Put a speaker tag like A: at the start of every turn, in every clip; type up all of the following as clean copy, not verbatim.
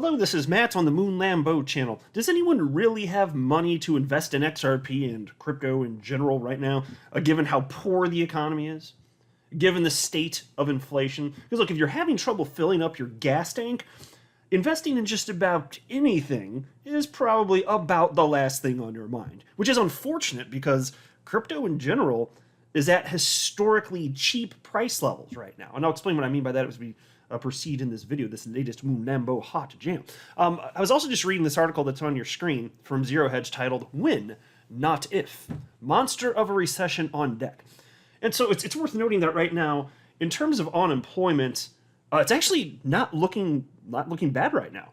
A: Hello, this is Matt on the Moon Lambo channel. Does anyone really have money to invest in XRP and crypto in general right now, given how poor the economy is? Given the state of inflation? Because look, if you're having trouble filling up your gas tank, investing in just about anything is probably about the last thing on your mind. Which is unfortunate because crypto in general is at historically cheap price levels right now. And I'll explain what I mean by that as we proceed in this video, this latest Moon Lambo hot jam. I was also just reading this article that's on your screen from Zero Hedge titled When, Not If, Monster of a Recession on Deck. And so it's worth noting that right now, in terms of unemployment, it's actually not looking bad right now.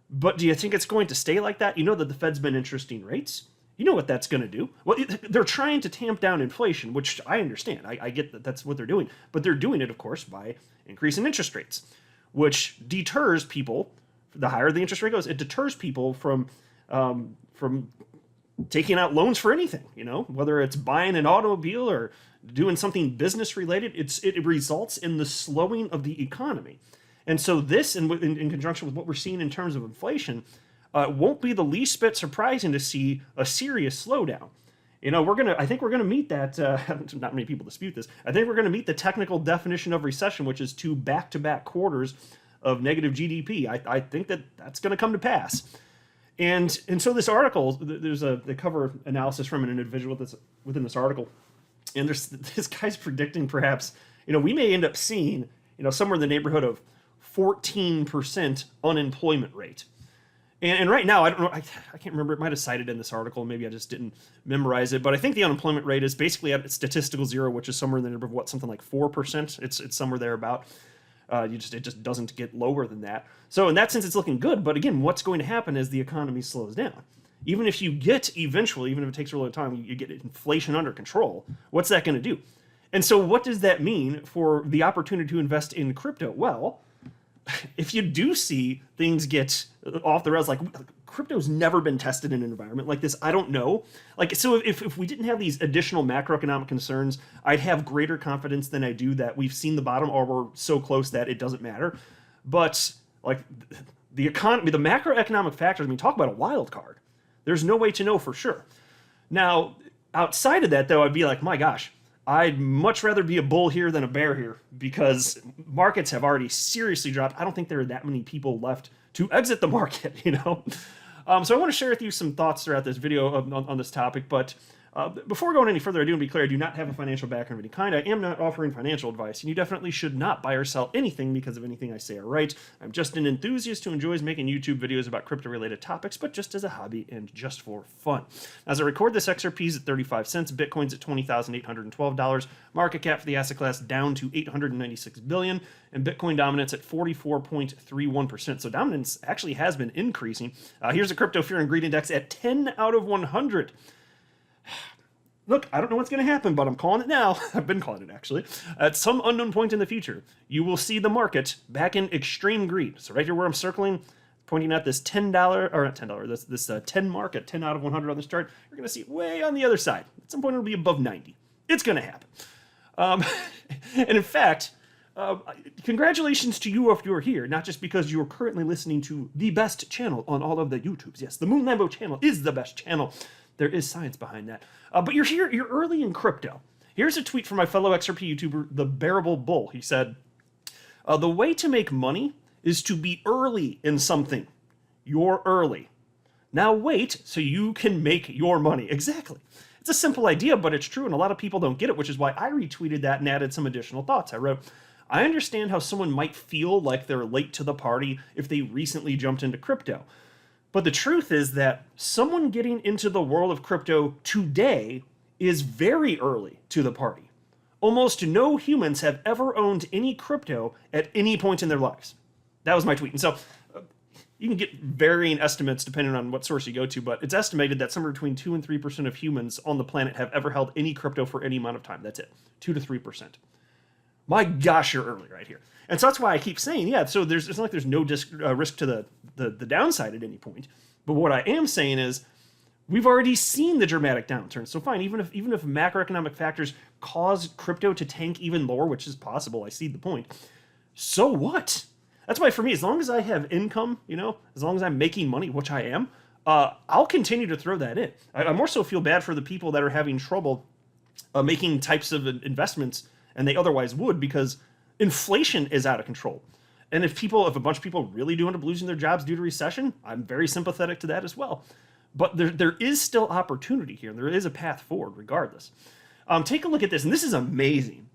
A: But do you think it's going to stay like that? You know that the Fed's been interesting rates. You know what that's going to do. Well, they're trying to tamp down inflation, which I understand. I get that that's what they're doing. But they're doing it, of course, by increasing interest rates, which deters people. The higher the interest rate goes, it deters people from taking out loans for anything, you know, whether it's buying an automobile or doing something business related. It results in the slowing of the economy. And so this, in conjunction with what we're seeing in terms of inflation, won't be the least bit surprising to see a serious slowdown. You know, I think we're gonna meet that. Not many people dispute this. I think we're gonna meet the technical definition of recession, which is 2 back-to-back quarters of negative GDP. I think that's gonna come to pass. And so this article, there's the cover analysis from an individual that's within this article, and this guy's predicting perhaps, you know, we may end up seeing, you know, somewhere in the neighborhood of 14% unemployment rate. And right now, I don't know, I can't remember, it might have cited in this article, maybe I just didn't memorize it, but I think the unemployment rate is basically at statistical zero, which is somewhere in the neighborhood of what, something like 4%. It's somewhere there about. It just doesn't get lower than that. So in that sense, it's looking good. But again, what's going to happen as the economy slows down? Even if you get eventually, even if it takes a little time, you get inflation under control, what's that going to do? And so what does that mean for the opportunity to invest in crypto? Well, if you do see things get off the rails, like crypto's never been tested in an environment like this, I don't know. Like, so if we didn't have these additional macroeconomic concerns, I'd have greater confidence than I do that we've seen the bottom or we're so close that it doesn't matter. But like the economy, the macroeconomic factors, I mean, talk about a wild card. There's no way to know for sure. Now, outside of that though, I'd be like, my gosh, I'd much rather be a bull here than a bear here because markets have already seriously dropped. I don't think there are that many people left to exit the market, you know? So I want to share with you some thoughts throughout this video on this topic, but before going any further, I do want to be clear, I do not have a financial background of any kind. I am not offering financial advice, and you definitely should not buy or sell anything because of anything I say or write. I'm just an enthusiast who enjoys making YouTube videos about crypto-related topics, but just as a hobby and just for fun. As I record this, XRP is at 35 cents, Bitcoin's at $20,812, market cap for the asset class down to $896 billion, and Bitcoin dominance at 44.31%. So dominance actually has been increasing. Here's a crypto fear and greed index at 10 out of 100. Look, I don't know what's going to happen, but I'm calling it now. I've been calling it, actually. At some unknown point in the future, you will see the market back in extreme greed. So right here where I'm circling, pointing at this $10, or not $10, this 10 mark at 10 out of 100 on this chart, you're going to see it way on the other side. At some point, it'll be above 90. It's going to happen. And in fact, congratulations to you if you're here, not just because you're currently listening to the best channel on all of the YouTubes. Yes, the Moon Lambo channel is the best channel. There is science behind that. But you're here, you're early in crypto. Here's a tweet from my fellow XRP YouTuber, The Bearable Bull. He said, the way to make money is to be early in something. You're early. Now wait so you can make your money. Exactly. It's a simple idea, but it's true, and a lot of people don't get it, which is why I retweeted that and added some additional thoughts. I wrote, I understand how someone might feel like they're late to the party if they recently jumped into crypto. But the truth is that someone getting into the world of crypto today is very early to the party. Almost no humans have ever owned any crypto at any point in their lives. That was my tweet. And so you can get varying estimates depending on what source you go to, but it's estimated that somewhere between 2 and 3% of humans on the planet have ever held any crypto for any amount of time. That's it. 2 to 3%. My gosh, you're early right here. And so that's why I keep saying, yeah, so it's not like there's no risk to the downside at any point. But what I am saying is we've already seen the dramatic downturn. So fine, even if macroeconomic factors cause crypto to tank even lower, which is possible, I see the point. So what? That's why for me, as long as I have income, as long as I'm making money, which I am, I'll continue to throw that in. I more so feel bad for the people that are having trouble making types of investments and they otherwise would, because inflation is out of control. And if a bunch of people really do end up losing their jobs due to recession, I'm very sympathetic to that as well. But there is still opportunity here, and there is a path forward regardless. Take a look at this, and this is amazing.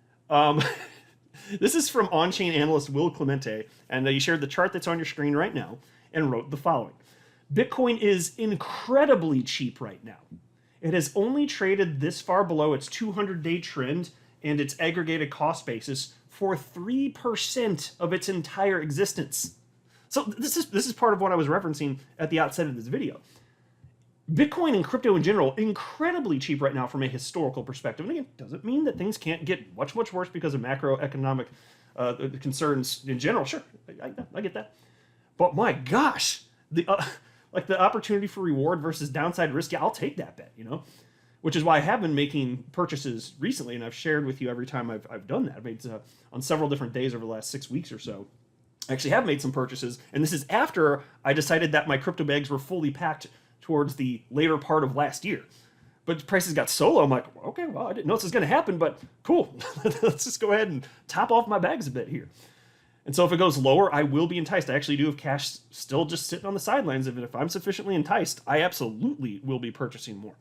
A: This is from on-chain analyst Will Clemente, and he shared the chart that's on your screen right now and wrote the following. Bitcoin is incredibly cheap right now. It has only traded this far below its 200-day trend and its aggregated cost basis for 3% of its entire existence. So this is part of what I was referencing at the outset of this video. Bitcoin and crypto in general, incredibly cheap right now from a historical perspective. And again, doesn't mean that things can't get much, much worse because of macroeconomic concerns in general. Sure, I get that. But my gosh, the opportunity for reward versus downside risk, yeah, I'll take that bet, Which is why I have been making purchases recently, and I've shared with you every time I've done that. I've made on several different days over the last 6 weeks or so. I actually have made some purchases, and this is after I decided that my crypto bags were fully packed towards the later part of last year. But prices got so low, I'm like, okay, well, I didn't know this was going to happen, but cool. Let's just go ahead and top off my bags a bit here. And so if it goes lower, I will be enticed. I actually do have cash still just sitting on the sidelines of it. If I'm sufficiently enticed, I absolutely will be purchasing more.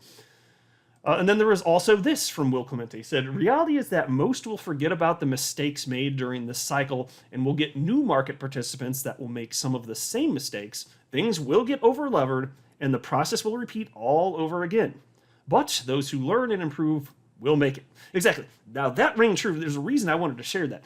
A: And then there was also this from Will Clemente. He said, reality is that most will forget about the mistakes made during this cycle, and we'll get new market participants that will make some of the same mistakes. Things will get over-levered, and the process will repeat all over again. But those who learn and improve will make it. Exactly. Now that rings true. There's a reason I wanted to share that.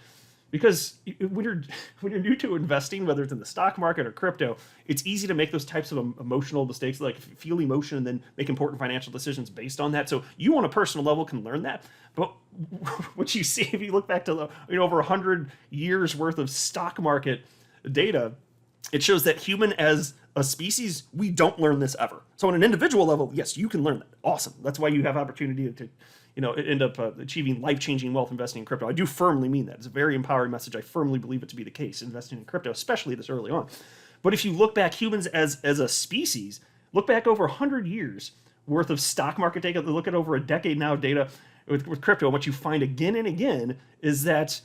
A: Because when you're new to investing, whether it's in the stock market or crypto, it's easy to make those types of emotional mistakes, like feel emotion and then make important financial decisions based on that. So you on a personal level can learn that. But what you see, if you look back to over 100 years worth of stock market data, it shows that human as a species, we don't learn this ever. So on an individual level, yes, you can learn that. Awesome. That's why you have opportunity to end up achieving life-changing wealth investing in crypto. I do firmly mean that. It's a very empowering message. I firmly believe it to be the case, investing in crypto, especially this early on. But if you look back, humans as a species, look back over 100 years worth of stock market data, look at over a decade now of data with crypto, and what you find again and again is that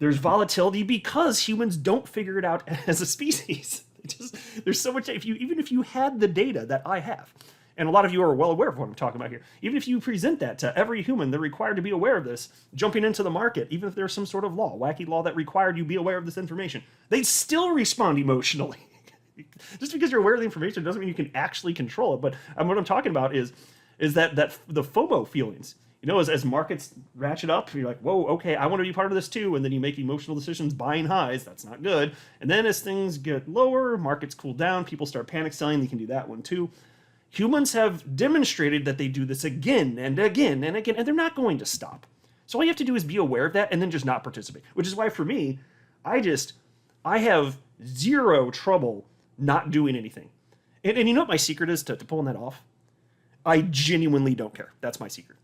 A: there's volatility because humans don't figure it out as a species. There's so much, even if you had the data that I have, and a lot of you are well aware of what I'm talking about here, even if you present that to every human, they're required to be aware of this, jumping into the market, even if there's some sort of law, wacky law that required you be aware of this information, they still respond emotionally. Just because you're aware of the information doesn't mean you can actually control it. But what I'm talking about is that the FOMO feelings. As markets ratchet up, you're like, whoa, okay, I want to be part of this too. And then you make emotional decisions buying highs. That's not good. And then as things get lower, markets cool down, people start panic selling. You can do that one too. Humans have demonstrated that they do this again and again and again, and they're not going to stop. So all you have to do is be aware of that and then just not participate. Which is why for me, I have zero trouble not doing anything. And you know what my secret is to pulling that off? I genuinely don't care. That's my secret.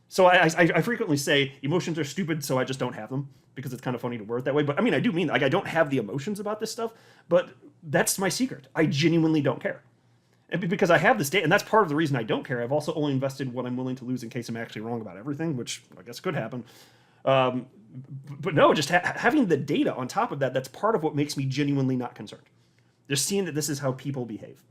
A: So I frequently say emotions are stupid, so I just don't have them, because it's kind of funny to word that way. But I mean, I do mean, I don't have the emotions about this stuff, but that's my secret. I genuinely don't care. And because I have this data, and that's part of the reason I don't care. I've also only invested what I'm willing to lose in case I'm actually wrong about everything, which I guess could happen. But no, just having the data on top of that, that's part of what makes me genuinely not concerned. Just seeing that this is how people behave.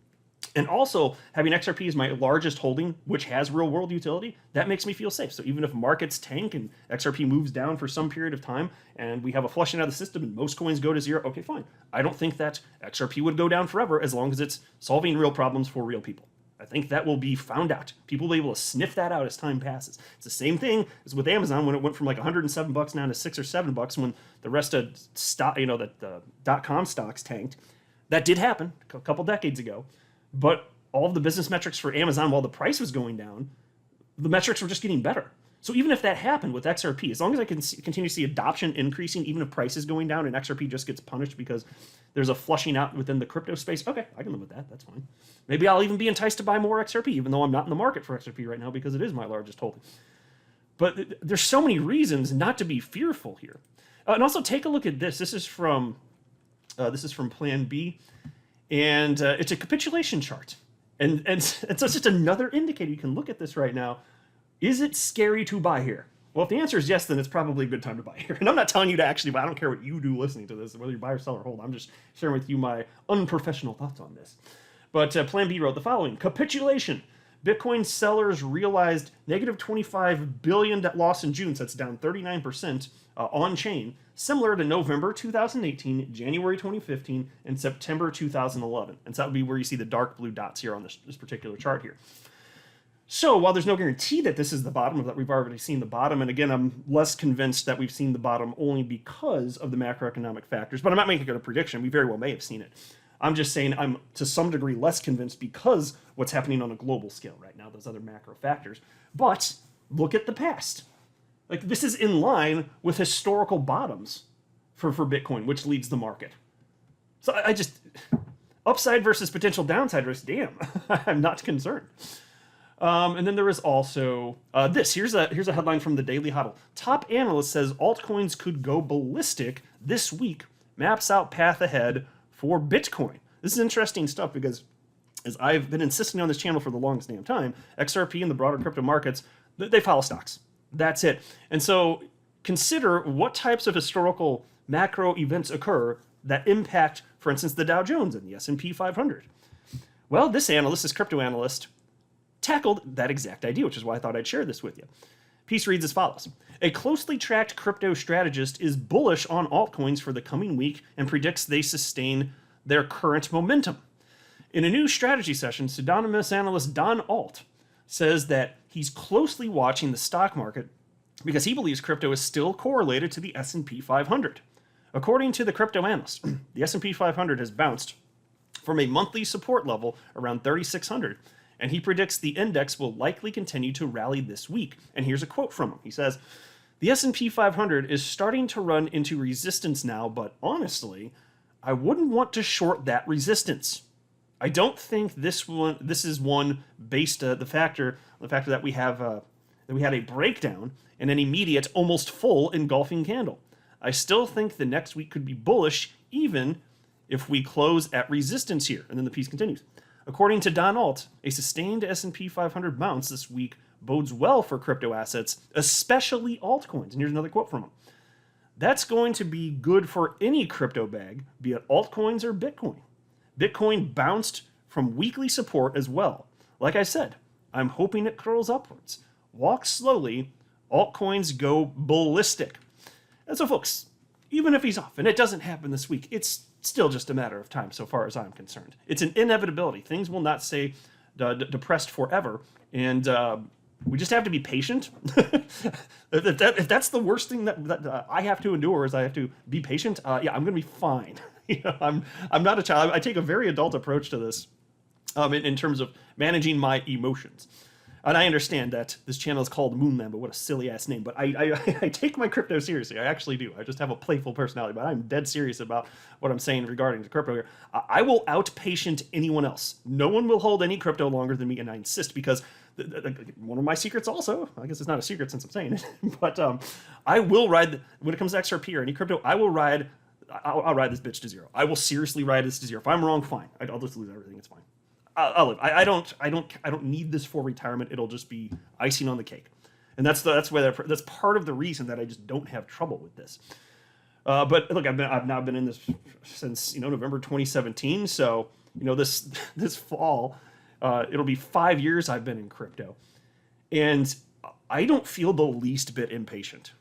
A: And also, having XRP as my largest holding, which has real-world utility, that makes me feel safe. So even if markets tank and XRP moves down for some period of time, and we have a flushing out of the system and most coins go to zero, okay, fine. I don't think that XRP would go down forever as long as it's solving real problems for real people. I think that will be found out. People will be able to sniff that out as time passes. It's the same thing as with Amazon when it went from like $107 down to $6 or $7 when the rest of stock, the .com stocks tanked. That did happen a couple decades ago. But all of the business metrics for Amazon, while the price was going down, the metrics were just getting better. So even if that happened with XRP, as long as I can continue to see adoption increasing, even if price is going down and XRP just gets punished because there's a flushing out within the crypto space, okay, I can live with that. That's fine. Maybe I'll even be enticed to buy more XRP, even though I'm not in the market for XRP right now because it is my largest holding. But there's so many reasons not to be fearful here. And also take a look at this. This is from This is from Plan B, and it's a capitulation chart. And so it's just another indicator. You can look at this right now. Is it scary to buy here? Well, if the answer is yes, then it's probably a good time to buy here. And I'm not telling you to actually buy. I don't care what you do listening to this, whether you buy or sell or hold. I'm just sharing with you my unprofessional thoughts on this. But Plan B wrote the following: capitulation. Bitcoin sellers realized negative 25 billion loss in June, so that's down 39% on chain, similar to November 2018, January 2015, and September 2011. And so that would be where you see the dark blue dots here on this particular chart here. So while there's no guarantee that this is the bottom, or that we've already seen the bottom, and again, I'm less convinced that we've seen the bottom only because of the macroeconomic factors, but I'm not making a prediction. We very well may have seen it. I'm just saying I'm to some degree less convinced because what's happening on a global scale right now, those other macro factors. But look at the past. Like, this is in line with historical bottoms for Bitcoin, which leads the market. So I just, upside versus potential downside risk, damn, I'm not concerned. And then there is also this. Here's a headline from the Daily Huddle. Top analyst says altcoins could go ballistic this week. Maps out path ahead for Bitcoin. This is interesting stuff because, as I've been insisting on this channel for the longest damn time, XRP and the broader crypto markets, they follow stocks. That's it. And so consider what types of historical macro events occur that impact, for instance, the Dow Jones and the S&P 500. Well, this crypto analyst, tackled that exact idea, which is why I thought I'd share this with you. Piece reads as follows. A closely tracked crypto strategist is bullish on altcoins for the coming week and predicts they sustain their current momentum. In a new strategy session, pseudonymous analyst Don Alt says that he's closely watching the stock market because he believes crypto is still correlated to the S&P 500. According to the crypto analyst, the S&P 500 has bounced from a monthly support level around 3,600, and he predicts the index will likely continue to rally this week. And here's a quote from him. He says, "The S&P 500 is starting to run into resistance now, but honestly, I wouldn't want to short that resistance. I don't think this is one based the factor that we had a breakdown and an immediate, almost full engulfing candle. I still think the next week could be bullish, even if we close at resistance here." And then the piece continues. According to Don Alt, a sustained S&P 500 bounce this week bodes well for crypto assets, especially altcoins. And here's another quote from him. "That's going to be good for any crypto bag, be it altcoins or Bitcoin. Bitcoin bounced from weekly support as well. Like I said, I'm hoping it curls upwards. Walk slowly, altcoins go ballistic." And so, folks, even if he's off, and it doesn't happen this week, it's still just a matter of time so far as I'm concerned. It's an inevitability. Things will not stay depressed forever, and we just have to be patient. if that's the worst thing that I have to endure, is I have to be patient, yeah, I'm going to be fine. I'm not a child. I take a very adult approach to this in terms of managing my emotions. And I understand that this channel is called Moonland, but what a silly-ass name. But I take my crypto seriously. I actually do. I just have a playful personality, but I'm dead serious about what I'm saying regarding the crypto here. I will out-patient anyone else. No one will hold any crypto longer than me, and I insist, because one of my secrets also, I guess it's not a secret since I'm saying it, but I will ride, when it comes to XRP or any crypto, I'll ride this bitch to zero. I will seriously ride this to zero. If I'm wrong, fine. I'll just lose everything. It's fine. I'll live. I don't need this for retirement. It'll just be icing on the cake, and that's part of the reason that I just don't have trouble with this. But look, I've now been in this since November 2017. So this fall, it'll be 5 years I've been in crypto, and I don't feel the least bit impatient.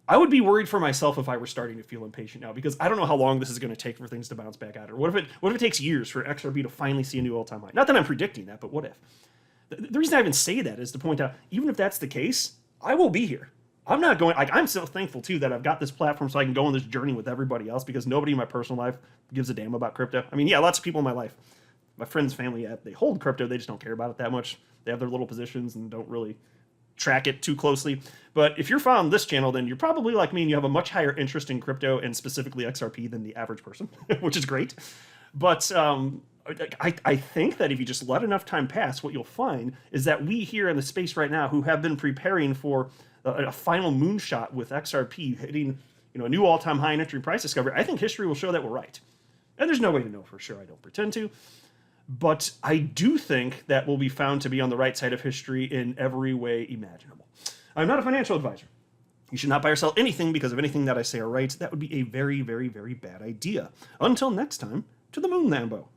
A: I would be worried for myself if I were starting to feel impatient now, because I don't know how long this is going to take for things to bounce back out. Or what if it takes years for XRP to finally see a new all-time high? Not that I'm predicting that, but what if? The reason I even say that is to point out, even if that's the case, I will be here. I'm not going. I'm so thankful too that I've got this platform so I can go on this journey with everybody else, because nobody in my personal life gives a damn about crypto. I mean, yeah, lots of people in my life, my friends, family, they hold crypto. They just don't care about it that much. They have their little positions and don't really track it too closely. But if you're following this channel, then you're probably like me and you have a much higher interest in crypto and specifically XRP than the average person, which is great. But I think that if you just let enough time pass, what you'll find is that we here in the space right now, who have been preparing for a final moonshot with XRP hitting a new all-time high in entry price discovery, I think history will show that we're right. And there's no way to know for sure. I don't pretend to. But I do think that will be found to be on the right side of history in every way imaginable. I'm not a financial advisor. You should not buy or sell anything because of anything that I say or write. That would be a very, very, very bad idea. Until next time, to the moon, Lambo.